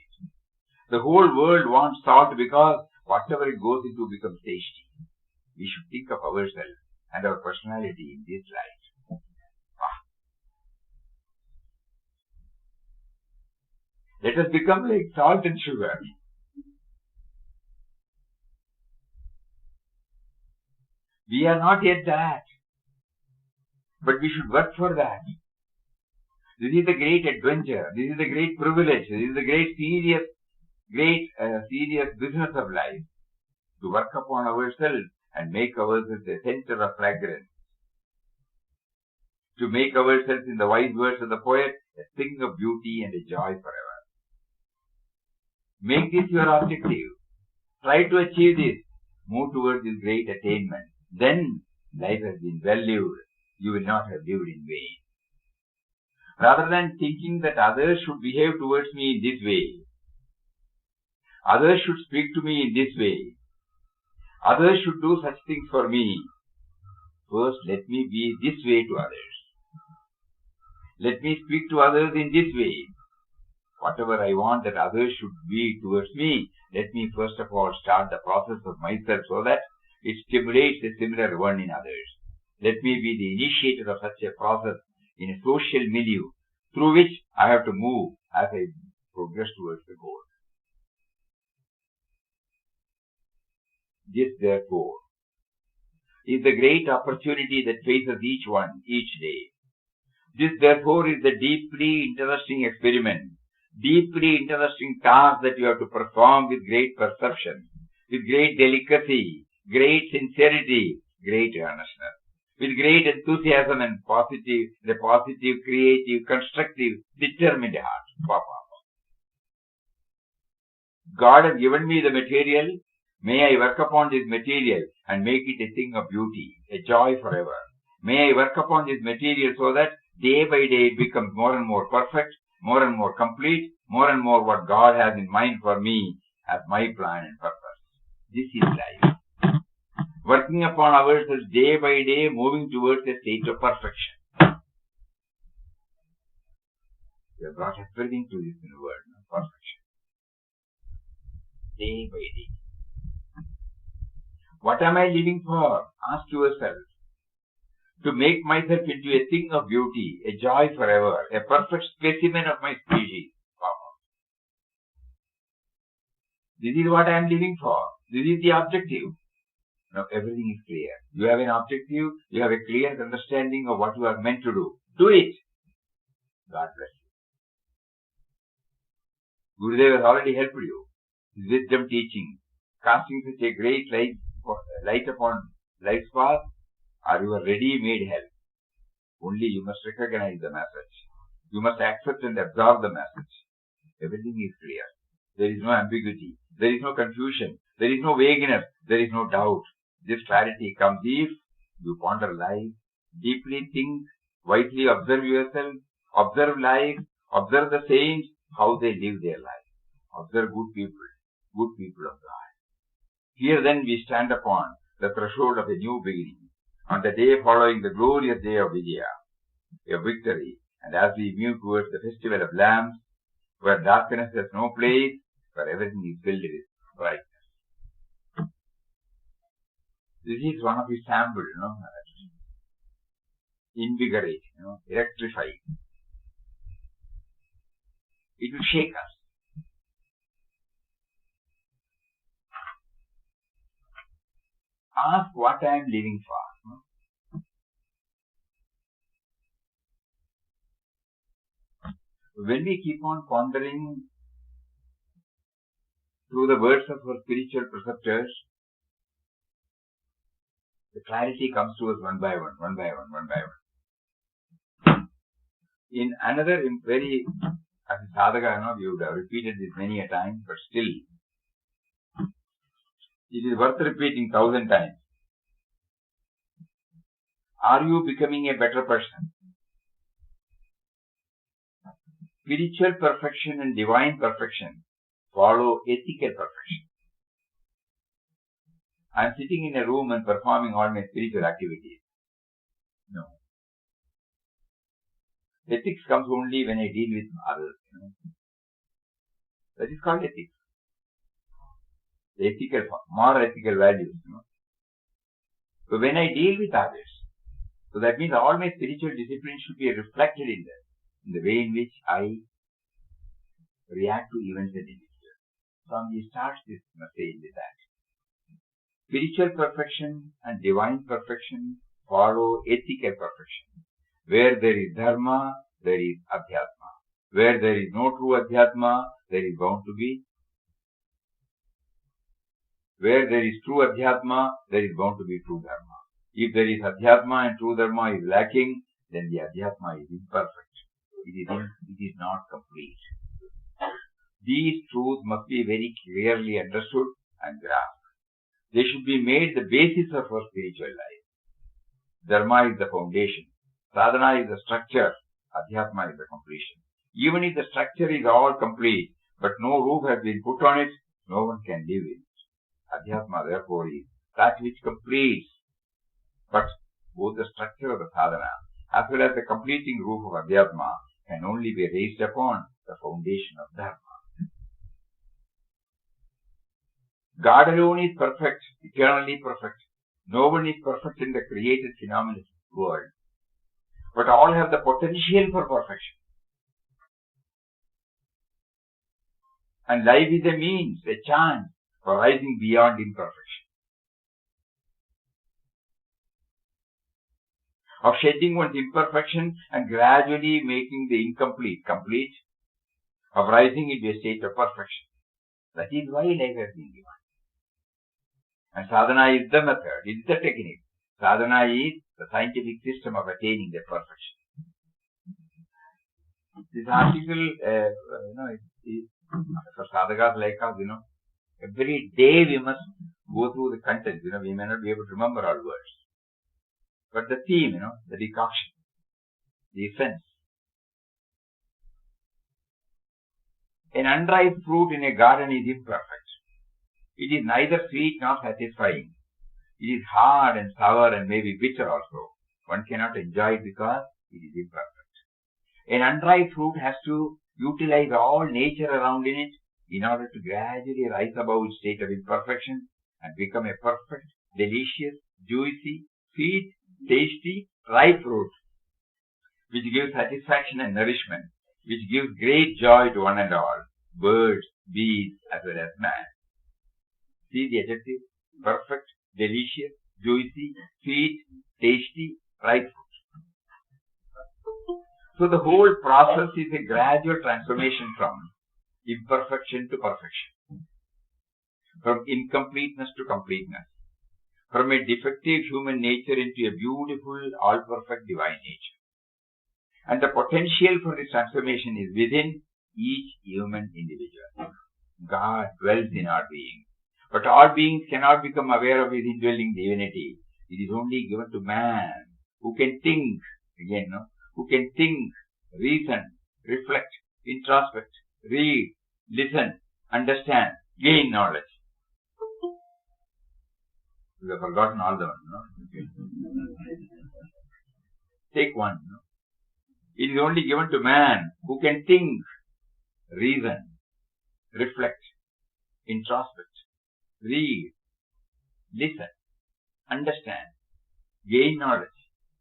The whole world wants salt because whatever it goes into becomes tasty. We should think of ourselves and our personality in this light. Let us become like salt and sugar. We are not yet that, but we should work for that. This is the great adventure. This is the great privilege. This is the great serious business of life. To work upon ourselves and make ourselves a center of fragrance. To make ourselves, in the wise words of the poet, a thing of beauty and a joy forever. Make this your objective. Try to achieve this. Move towards this great attainment. Then life has been well lived. You will not have lived in vain. Rather than thinking that others should behave towards me in this way, others should speak to me in this way, others should do such things for me, first let me be this way to others. Let me speak to others in this way. Whatever I want that others should be towards me, let me first of all start the process of myself so that it stimulates a similar one in others. Let me be the initiator of such a process in a social milieu through which I have to move as I progress towards the goal. This, therefore, is the great opportunity that faces each one each day. This, therefore, is the deeply interesting experiment, deeply interesting task that you have to perform with great perception, with great delicacy, great sincerity, great earnestness, with great enthusiasm and the positive, creative, constructive, determined heart. God has given me the material. May I work upon this material and make it a thing of beauty, a joy forever. May I work upon this material so that day by day it becomes more and more perfect, more and more complete, more and more what God has in mind for me as my plan and purpose. This is life. Working upon ourselves day by day, moving towards a state of perfection. We have brought everything to this in the word, perfection. Day by day. What am I living for? Ask yourself. To make myself into a thing of beauty, a joy forever, a perfect specimen of my species. This is what I am living for. This is the objective. Now everything is clear. You have an objective, you have a clear understanding of what you are meant to do. Do it. God bless you. Gurudev has already helped you. His wisdom teaching, casting such a great light upon life's path, are your ready-made help. Only you must recognize the message. You must accept and absorb the message. Everything is clear. There is no ambiguity. There is no confusion. There is no vagueness. There is no doubt. This clarity comes if you ponder life, deeply think, wisely observe yourself, observe life, observe the saints, how they live their life. Observe good people of God. Here then we stand upon the threshold of a new beginning, on the day following the glorious day of Vijaya, a victory, and as we move towards the festival of lamps, where darkness has no place, where everything is filled with brightness. This is one of his samples, invigorate, electrify. It will shake us. Ask what I am living for. When we keep on pondering through the words of our spiritual preceptors, the clarity comes to us one by one. In another very, as a sadhaka, we would have repeated this many a time, but still, it is worth repeating 1,000 times. Are you becoming a better person? Spiritual perfection and divine perfection follow ethical perfection. I am sitting in a room and performing all my spiritual activities. No. Ethics comes only when I deal with others. That is called ethics. The ethical, more ethical values. So when I deal with others, so that means all my spiritual discipline should be reflected in the way in which I react to events and individuals. Swami starts this message with that. Spiritual perfection and divine perfection follow ethical perfection. Where there is dharma, there is adhyatma. Where there is no true adhyatma, there is bound to be. Where there is true adhyatma, there is bound to be true dharma. If there is adhyatma and true dharma is lacking, then the adhyatma is imperfect. It is not complete. These truths must be very clearly understood and grasped. They should be made the basis of our spiritual life. Dharma is the foundation. Sadhana is the structure. Adhyatma is the completion. Even if the structure is all complete, but no roof has been put on it, no one can live in it. Adhyatma, therefore, is that which completes. But both the structure of the sadhana as well as the completing roof of Adhyatma can only be raised upon the foundation of Dharma. God alone is perfect, eternally perfect. No one is perfect in the created phenomenal world. But all have the potential for perfection. And life is a means, a chance for rising beyond imperfection. Of shedding one's imperfection and gradually making the incomplete complete. Of rising into a state of perfection. That is why life has been given. And sadhana is the method, it is the technique. Sadhana is the scientific system of attaining that perfection. This article, is for sadhakas like us, every day we must go through the content. We may not be able to remember all words. But the theme, the decoction, the essence. An unripe fruit in a garden is imperfect. It is neither sweet nor satisfying. It is hard and sour and maybe bitter also. One cannot enjoy it because it is imperfect. An unripe fruit has to utilize all nature around in it in order to gradually rise above its state of imperfection and become a perfect, delicious, juicy, sweet, tasty, ripe fruit, which gives satisfaction and nourishment, which gives great joy to one and all, birds, bees, as well as man. See the adjective? Perfect, delicious, juicy, sweet, tasty, right food. So the whole process is a gradual transformation from imperfection to perfection, from incompleteness to completeness, from a defective human nature into a beautiful, all-perfect divine nature. And the potential for this transformation is within each human individual. God dwells in our beings. But all beings cannot become aware of His indwelling divinity. It is only given to man who can think, again, no? Who can think, reason, reflect, introspect, read, listen, understand, gain knowledge. You have forgotten all the ones, no? Take one, no? It is only given to man who can think, reason, reflect, introspect, read, listen, understand, gain knowledge,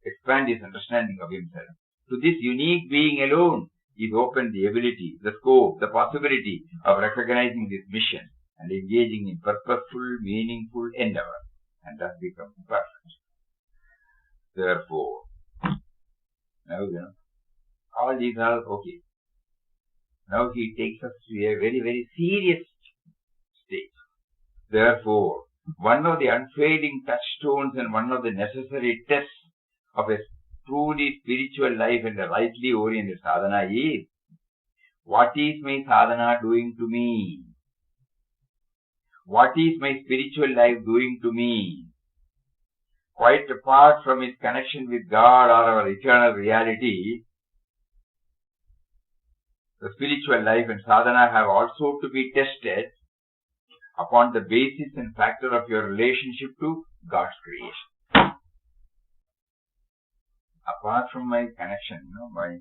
expand his understanding of himself. To this unique being alone is open the ability, the scope, the possibility of recognizing this mission and engaging in purposeful, meaningful endeavor, and thus become perfect. Therefore, now all these are okay. Now he takes us to a very, very serious stage. Therefore, one of the unfading touchstones and one of the necessary tests of a truly spiritual life and a rightly oriented sadhana is, what is my sadhana doing to me? What is my spiritual life doing to me? Quite apart from its connection with God or our eternal reality, the spiritual life and sadhana have also to be tested upon the basis and factor of your relationship to God's creation. Apart from my connection, my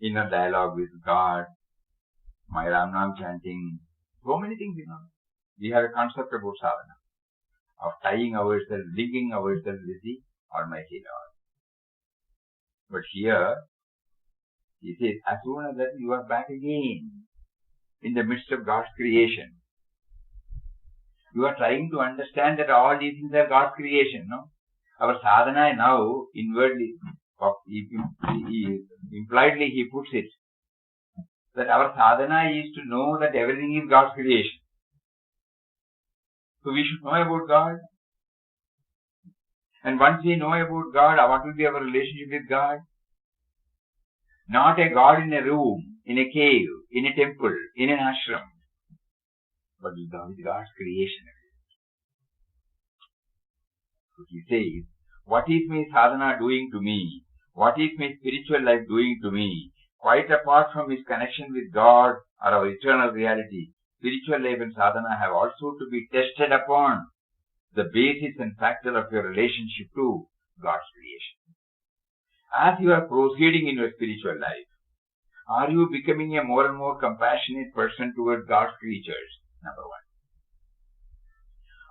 inner dialogue with God, my Ram chanting, so many things, we have a concept about sadhana, of tying ourselves, linking ourselves with the Almighty Lord. But here, he says, as soon as that you are back again in the midst of God's creation, you are trying to understand that all these things are God's creation, no? Our sadhana now, inwardly, impliedly he puts it, that our sadhana is to know that everything is God's creation. So we should know about God. And once we know about God, what will be our relationship with God? Not a God in a room, in a cave, in a temple, in an ashram, but with God's creation. So he says, what is my sadhana doing to me? What is my spiritual life doing to me? Quite apart from its connection with God or our eternal reality, spiritual life and sadhana have also to be tested upon the basis and factor of your relationship to God's creation. As you are proceeding in your spiritual life, are you becoming a more and more compassionate person towards God's creatures? Number one.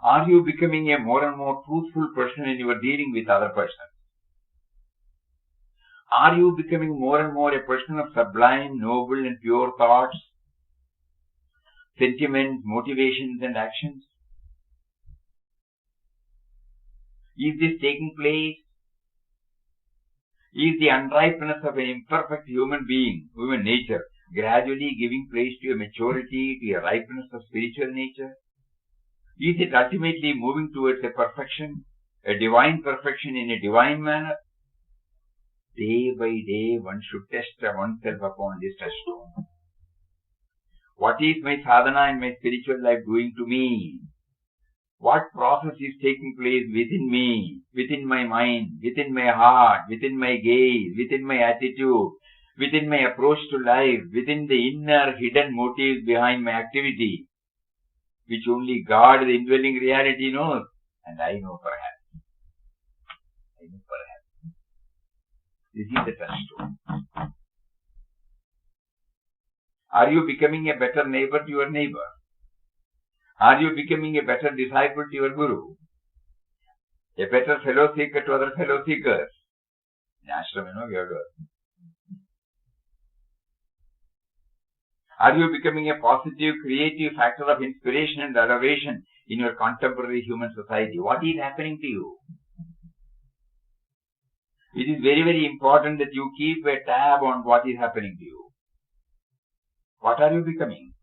Are you becoming a more and more truthful person in your dealing with other persons? Are you becoming more and more a person of sublime, noble and pure thoughts, sentiments, motivations and actions? Is this taking place? Is the unripeness of an imperfect human being, human nature, gradually giving place to a maturity, to a ripeness of spiritual nature? Is it ultimately moving towards a perfection, a divine perfection in a divine manner? Day by day, one should test oneself upon this touchstone. What is my sadhana and my spiritual life doing to me? What process is taking place within me, within my mind, within my heart, within my gaze, within my attitude, within my approach to life, within the inner hidden motives behind my activity, which only God, the indwelling reality, knows, and I know perhaps. This is the touchstone. Are you becoming a better neighbor to your neighbor? Are you becoming a better disciple to your guru? A better fellow seeker to other fellow seekers? In ashram, we have to. Are you becoming a positive, creative factor of inspiration and adoration in your contemporary human society? What is happening to you? It is very, very important that you keep a tab on what is happening to you. What are you becoming?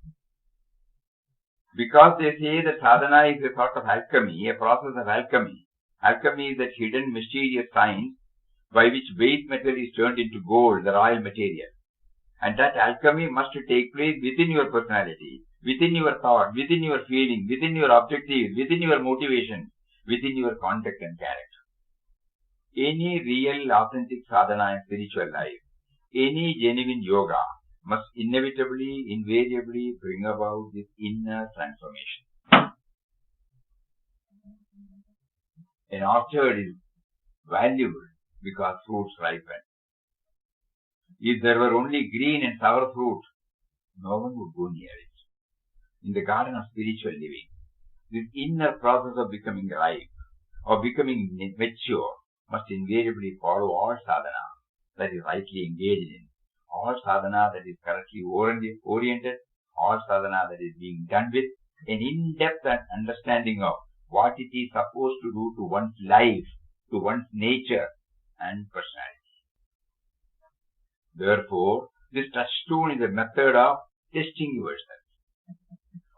Because they say that sadhana is a sort of alchemy, a process of alchemy. Alchemy is that hidden, mysterious science by which base metal is turned into gold, the royal material. And that alchemy must take place within your personality, within your thought, within your feeling, within your objectives, within your motivation, within your conduct and character. Any real, authentic sadhana in spiritual life, any genuine yoga must inevitably, invariably bring about this inner transformation. An orchard is valuable because fruits ripen. If there were only green and sour fruit, no one would go near it. In the garden of spiritual living, this inner process of becoming ripe, or becoming mature, must invariably follow all sadhana that is rightly engaged in, all sadhana that is correctly oriented, all sadhana that is being done with an in-depth understanding of what it is supposed to do to one's life, to one's nature and personality. Therefore, this touchstone is a method of testing yourself,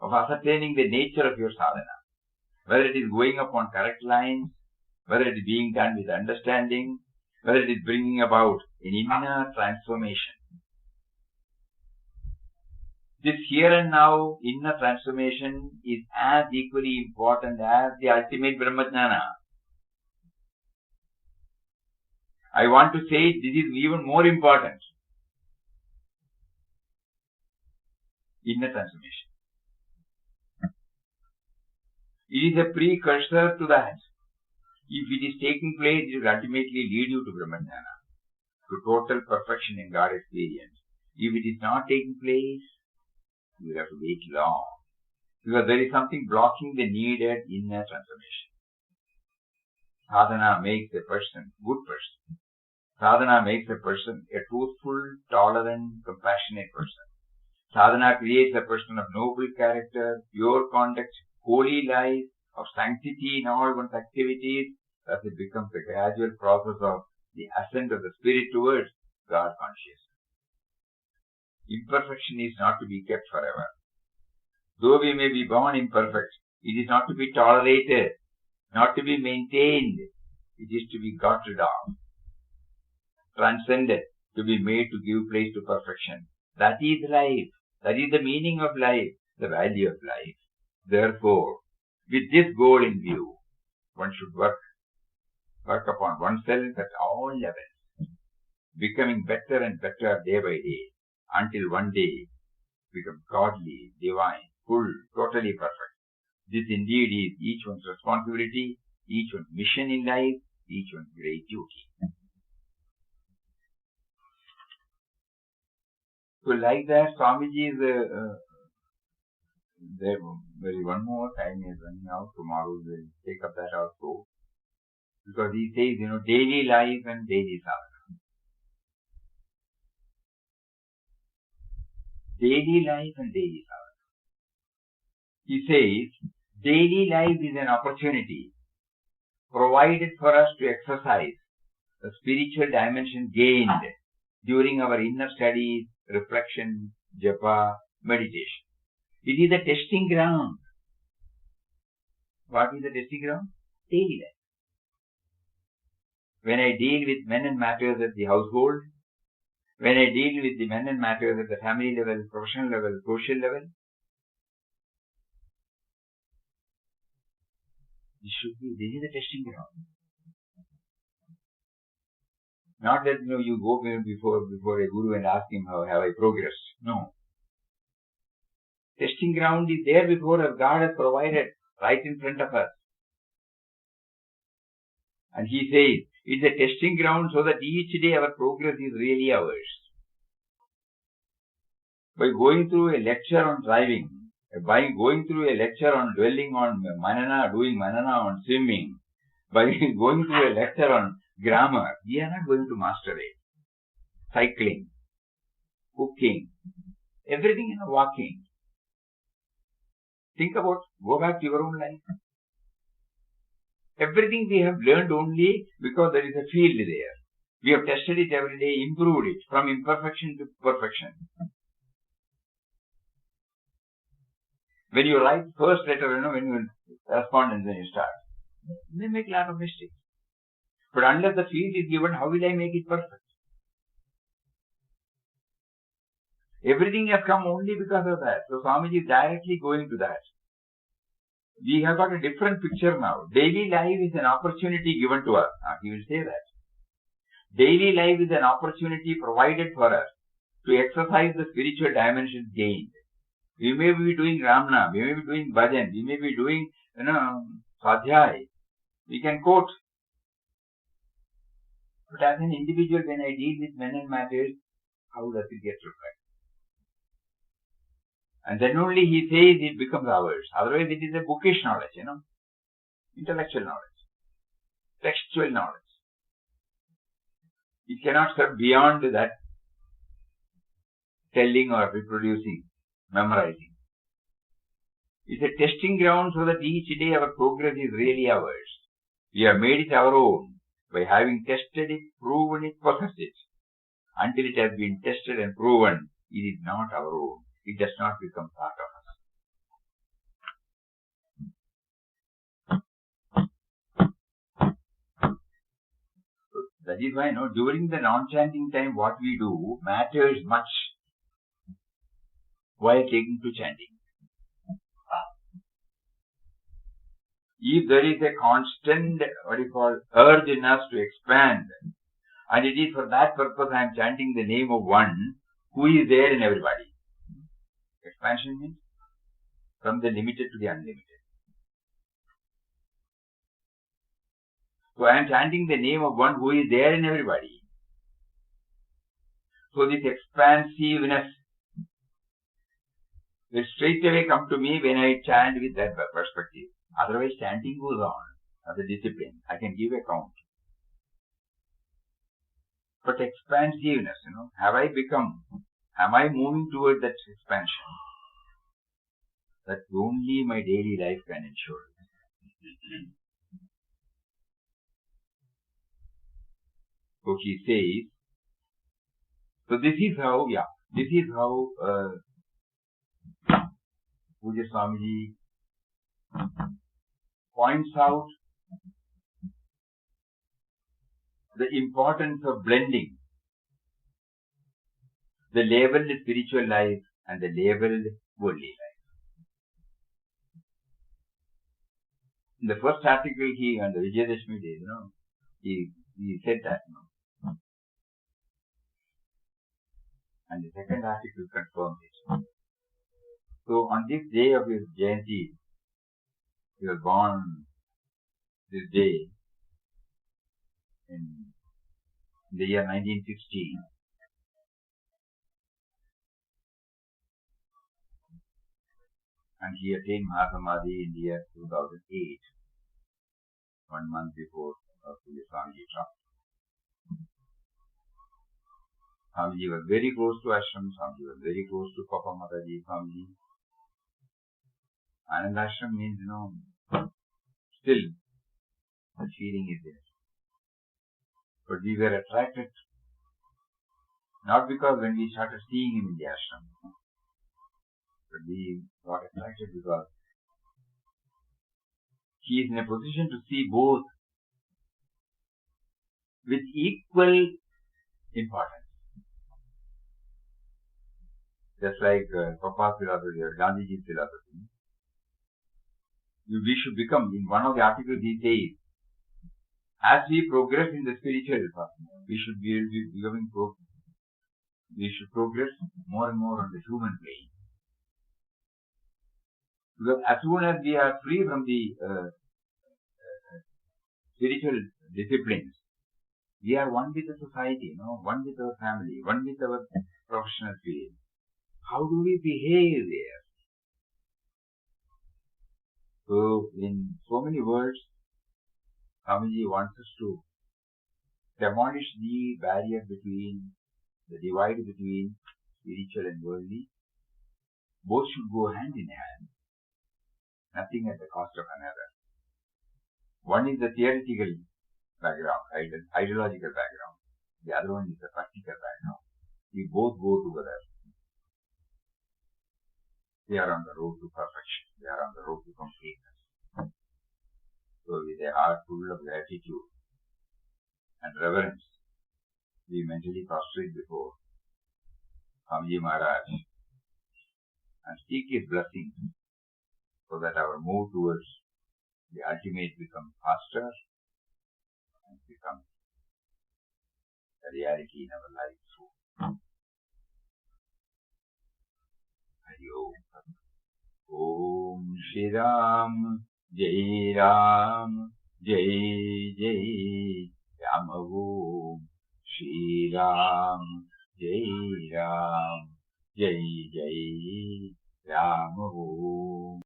of ascertaining the nature of your sadhana, whether it is going upon correct lines, whether it is being done with understanding, whether it is bringing about an inner transformation. This here and now inner transformation is as equally important as the ultimate Brahmajnana. I want to say this is even more important. Inner transformation. It is a precursor to that. If it is taking place, it will ultimately lead you to Brahmajnana, to total perfection in God experience. If it is not taking place, you will have to wait long, because there is something blocking the needed inner transformation. Sadhana makes a person good person. Sadhana makes a person a truthful, tolerant, compassionate person. Sadhana creates a person of noble character, pure conduct, holy life, of sanctity in all one's activities, as it becomes a gradual process of the ascent of the spirit towards God consciousness. Imperfection is not to be kept forever. Though we may be born imperfect, it is not to be tolerated, not to be maintained. It is to be got rid of, transcended, to be made to give place to perfection. That is life. That is the meaning of life, the value of life. Therefore, with this goal in view, one should work upon oneself at all levels, becoming better and better day by day, until one day become godly, divine, full, totally perfect. This indeed is each one's responsibility, each one's mission in life, each one's great duty. So like that, Swamiji's there is one more time is running out. Tomorrow we'll take up that also. Because he says, daily life and daily sadhana. Daily life and daily sadhana. He says, daily life is an opportunity provided for us to exercise the spiritual dimension gained during our inner studies, reflection, japa, meditation. It is a testing ground. What is the testing ground? Daily life. When I deal with men and matters at the household, when I deal with the men and matters at the family level, professional level, social level, this is a testing ground. Not that you go before a guru and ask him how have I progressed. No. Testing ground is there before us. God has provided right in front of us. And he says, it's a testing ground so that each day our progress is really ours. By going through a lecture on driving, by going through a lecture on dwelling on manana, doing manana on swimming, by going through a lecture on grammar, we are not going to master it. Cycling, cooking, everything walking. Think about, go back to your own life. Everything we have learned only because there is a field there. We have tested it every day, improved it from imperfection to perfection. When you write first letter, when you correspondence, when you start, you may make a lot of mistakes. But unless the field is given, how will I make it perfect? Everything has come only because of that. So Swamiji is directly going to that. We have got a different picture now. Daily life is an opportunity given to us. He will say that. Daily life is an opportunity provided for us to exercise the spiritual dimensions gained. We may be doing Ramna, we may be doing Bhajan, we may be doing, Sadhyay. We can quote. But as an individual, when I deal with men and matters, how does it get reflected? And then only he says it becomes ours. Otherwise it is a bookish knowledge, intellectual knowledge, textual knowledge. It cannot serve beyond that telling or reproducing, memorizing. It's a testing ground so that each day our progress is really ours. We have made it our own by having tested it, proven it, possessed it. Until it has been tested and proven, it is not our own. It does not become part of us. That is why, during the non-chanting time, what we do matters much while taking to chanting. If there is a constant, urge in us to expand, and it is for that purpose I am chanting the name of one who is there in everybody. Expansion means from the limited to the unlimited. So I am chanting the name of one who is there in everybody. So this expansiveness will straight away come to me when I chant with that perspective. Otherwise chanting goes on as a discipline. I can give a count. But expansiveness, am I moving toward that expansion? That only my daily life can ensure. So he says, so this is how Pujya Swamiji points out the importance of blending the labeled spiritual life and the labeled worldly life. In the first article, on the Vijayadashmi day, he said that. And the second article confirms it. So on this day of his Jayanti, he was born this day in the year 1916. And he attained Mahasamadhi in the year 2008, 1 month before Pujya Swamiji dropped. Swamiji was very close to Ashram, Swamiji was very close to Papa Mataji, Swamiji. Anand Ashram means, still the feeling is there. But we were attracted, not because when we started seeing him in the ashram, but we got attracted because he is in a position to see both with equal importance. Just like Papa's philosophy or Gandhiji's philosophy. We should become, in one of the articles he says, as we progress in the spiritual path, we should progress more and more on the human plane. Because as soon as we are free from the spiritual disciplines, we are one with the society, one with our family, one with our professional field. How do we behave there? So, in so many words, Swamiji wants us to demolish the barrier the divide between spiritual and worldly. Both should go hand in hand. nothing at the cost of another. One is the theoretical background, ideological background. The other one is the practical background. We both go together. They are on the road to perfection. They are on the road to completeness. So with a heart full of gratitude and reverence, we mentally prostrate before Swamiji Maharaj and seek his blessings so that our move towards the ultimate becomes faster and becomes a reality in our life soon. Hari Om. Om Shri Ram, Jai Ram, Jai Jai Ram. Om Shri Ram, Jai Ram, Jai Jai Ram. Om